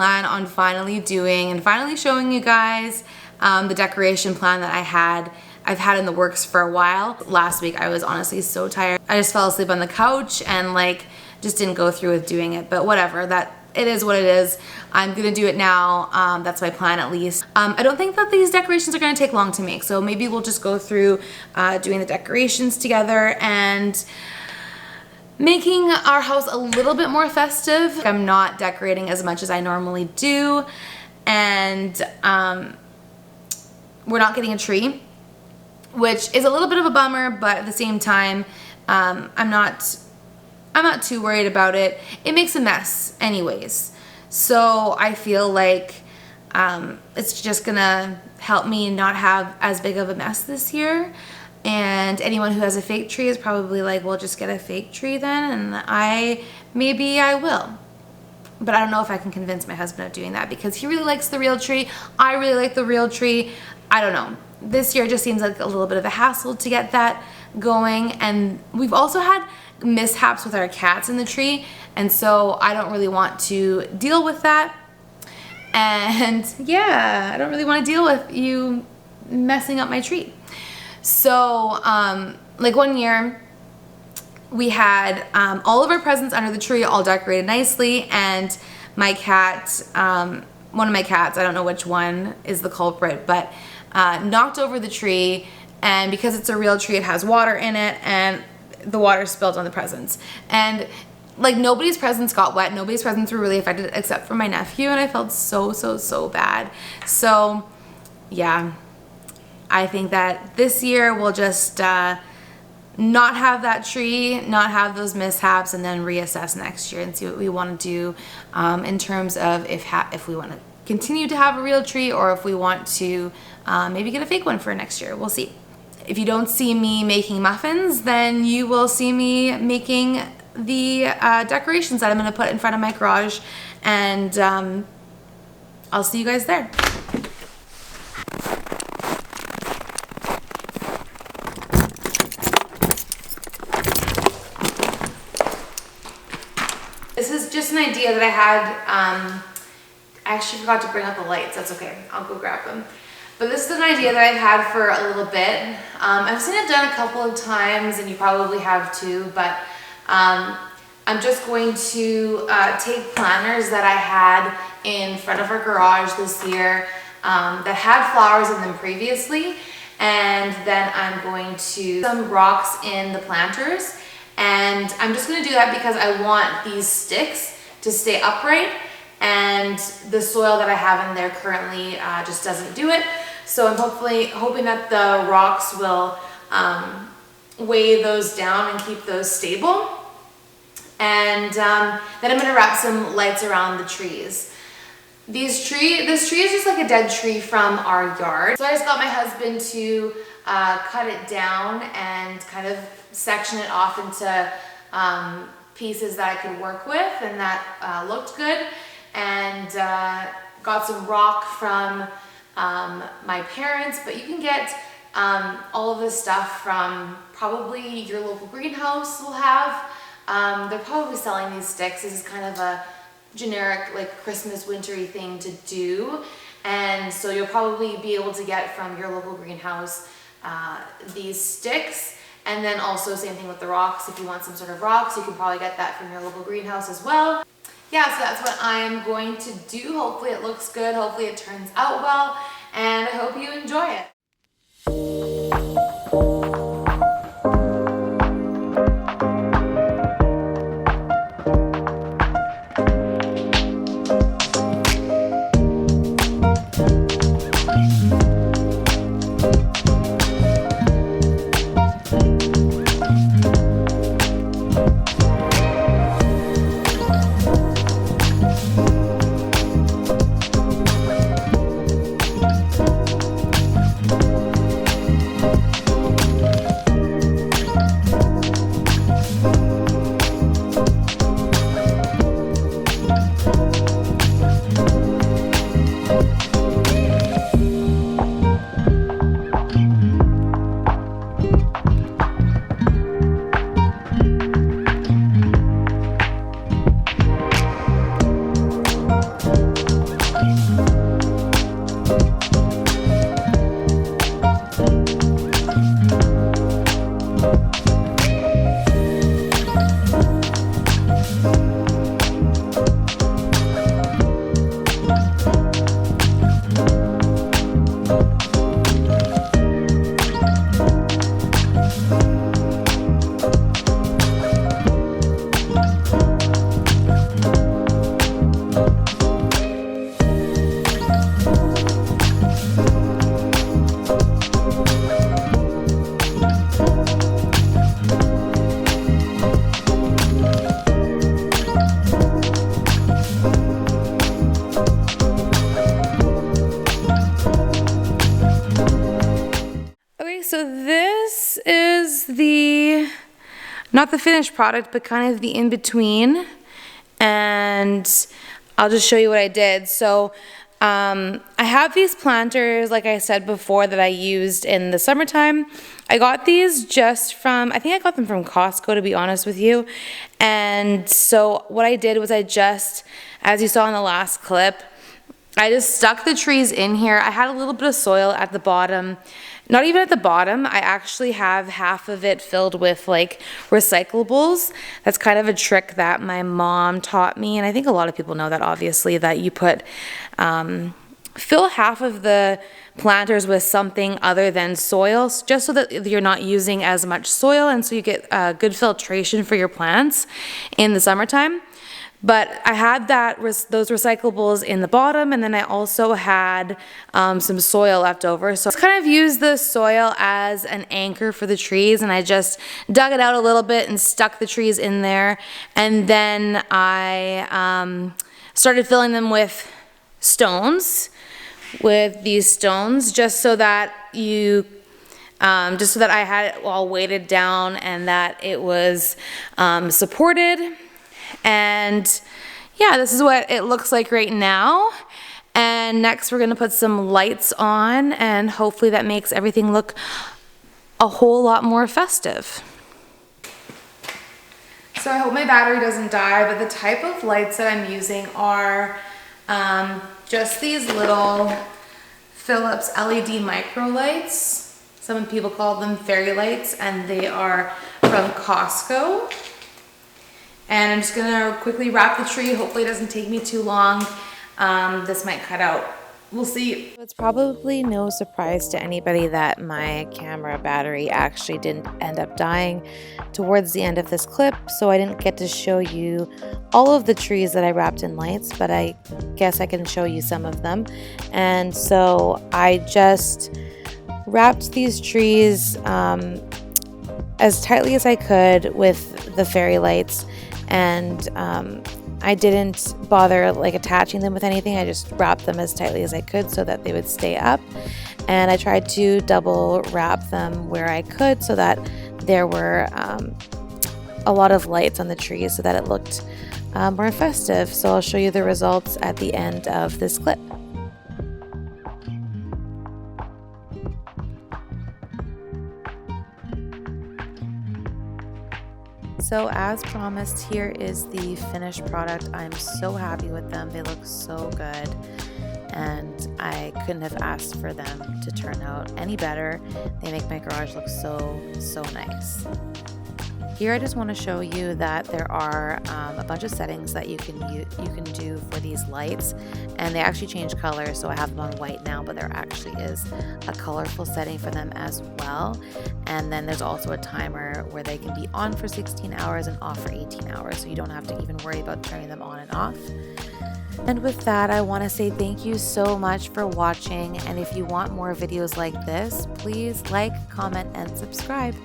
plan on finally doing and finally showing you guys the decoration plan that I've had in the works for a while. Last week I was honestly so tired. I just fell asleep on the couch and like just didn't go through with doing it, but whatever, it is what it is. I'm gonna do it now. That's my plan at least. I don't think that these decorations are gonna take long to make, so maybe we'll just go through doing the decorations together and making our house a little bit more festive. I'm not decorating as much as I normally do, and we're not getting a tree, which is a little bit of a bummer, but at the same time, I'm not too worried about it. It makes a mess anyways. So I feel like it's just gonna help me not have as big of a mess this year. And anyone who has a fake tree is probably like, well, just get a fake tree then. And maybe I will. But I don't know if I can convince my husband of doing that because he really likes the real tree. I really like the real tree. I don't know. This year just seems like a little bit of a hassle to get that going. And we've also had mishaps with our cats in the tree. And so I don't really want to deal with that. And yeah, I don't really want to deal with you messing up my tree. So like one year we had all of our presents under the tree all decorated nicely, and my cat, one of my cats, I don't know which one is the culprit, but knocked over the tree, and because it's a real tree it has water in it, and the water spilled on the presents. And like nobody's presents got wet, nobody's presents were really affected except for my nephew, and I felt so bad. So yeah, I think that this year we'll just not have that tree, not have those mishaps, and then reassess next year and see what we want to do in terms of if we want to continue to have a real tree or if we want to maybe get a fake one for next year. We'll see. If you don't see me making muffins, then you will see me making the decorations that I'm going to put in front of my garage, and I'll see you guys there. This is just an idea that I had. I actually forgot to bring out the lights. That's okay. I'll go grab them. But this is an idea that I've had for a little bit. I've seen it done a couple of times, and you probably have too, but I'm just going to take planters that I had in front of our garage this year that had flowers in them previously, and then I'm going to put some rocks in the planters, and I'm just going to do that because I want these sticks to stay upright, and the soil that I have in there currently just doesn't do it. So I'm hoping that the rocks will weigh those down and keep those stable. And then I'm gonna wrap some lights around the trees. This tree is just like a dead tree from our yard. So I just got my husband to cut it down and kind of section it off into pieces that I could work with and that looked good. And got some rock from my parents, but you can get all of this stuff from probably your local greenhouse will have. They're probably selling these sticks. This is kind of a generic like Christmas wintry thing to do, and so you'll probably be able to get from your local greenhouse these sticks. And then also same thing with the rocks. If you want some sort of rocks, you can probably get that from your local greenhouse as well. Yeah, so that's what I'm going to do. Hopefully it looks good, hopefully it turns out well, and I hope you enjoy it. so this is not the finished product, but kind of the in-between. And I'll just show you what I did. So I have these planters, like I said before, that I used in the summertime. I got these just from, I think I got them from Costco, to be honest with you. And so what I did was I just, as you saw in the last clip, I just stuck the trees in here. I had a little bit of soil at the bottom. Not even at the bottom, I actually have half of it filled with like recyclables. That's kind of a trick that my mom taught me, and I think a lot of people know that, obviously, that you put, fill half of the planters with something other than soil, just so that you're not using as much soil, and so you get good filtration for your plants in the summertime. But I had those recyclables in the bottom, and then I also had some soil left over. So I kind of used the soil as an anchor for the trees, and I just dug it out a little bit and stuck the trees in there. And then I started filling them with stones, with these stones, just so that I had it all weighted down and that it was supported. And yeah, this is what it looks like right now. And next we're gonna put some lights on, and hopefully that makes everything look a whole lot more festive. So I hope my battery doesn't die, but the type of lights that I'm using are just these little Philips LED micro lights. Some people call them fairy lights, and they are from Costco. And I'm just gonna quickly wrap the tree. Hopefully it doesn't take me too long. This might cut out. We'll see. It's probably no surprise to anybody that my camera battery actually didn't end up dying towards the end of this clip, so I didn't get to show you all of the trees that I wrapped in lights, but I guess I can show you some of them. And so I just wrapped these trees as tightly as I could with the fairy lights, and I didn't bother like attaching them with anything. I just wrapped them as tightly as I could so that they would stay up, and I tried to double wrap them where I could so that there were a lot of lights on the trees so that it looked more festive. So I'll show you the results at the end of this clip. So as promised, here is the finished product. I'm so happy with them. They look so good, and I couldn't have asked for them to turn out any better. They make my garage look so nice. Here I just want to show you that there are a bunch of settings that you can do for these lights, and they actually change color. So I have them on white now, but there actually is a colorful setting for them as well. And then there's also a timer where they can be on for 16 hours and off for 18 hours, so you don't have to even worry about turning them on and off. And with that, I want to say thank you so much for watching, and if you want more videos like this, please like, comment, and subscribe.